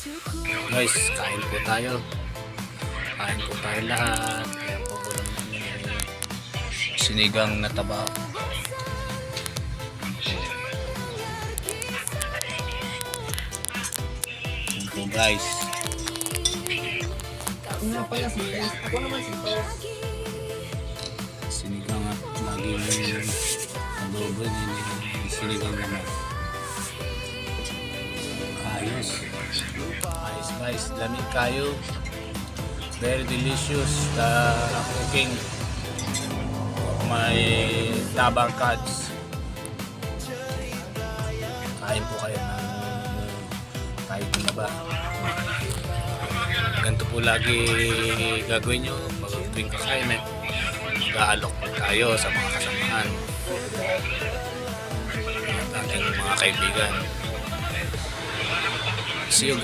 Guys, kain po tayo. Kain po tayo lahat. Ayan po ulam namin. Sinigang na taba. Ayan po guys. Ako naman si Tos. Sinigang at laging adobo din yung sinigang naman. Ayos. Ayos guys, lamig kayo. Very delicious the cooking of my tabang cuts. Kain po kayo ng kahit na ba. Ganito po lagi gagawin nyo pag tuwing kakain. Mag-aalok po tayo sa mga kasamahan at ating mga kaibigan. See you.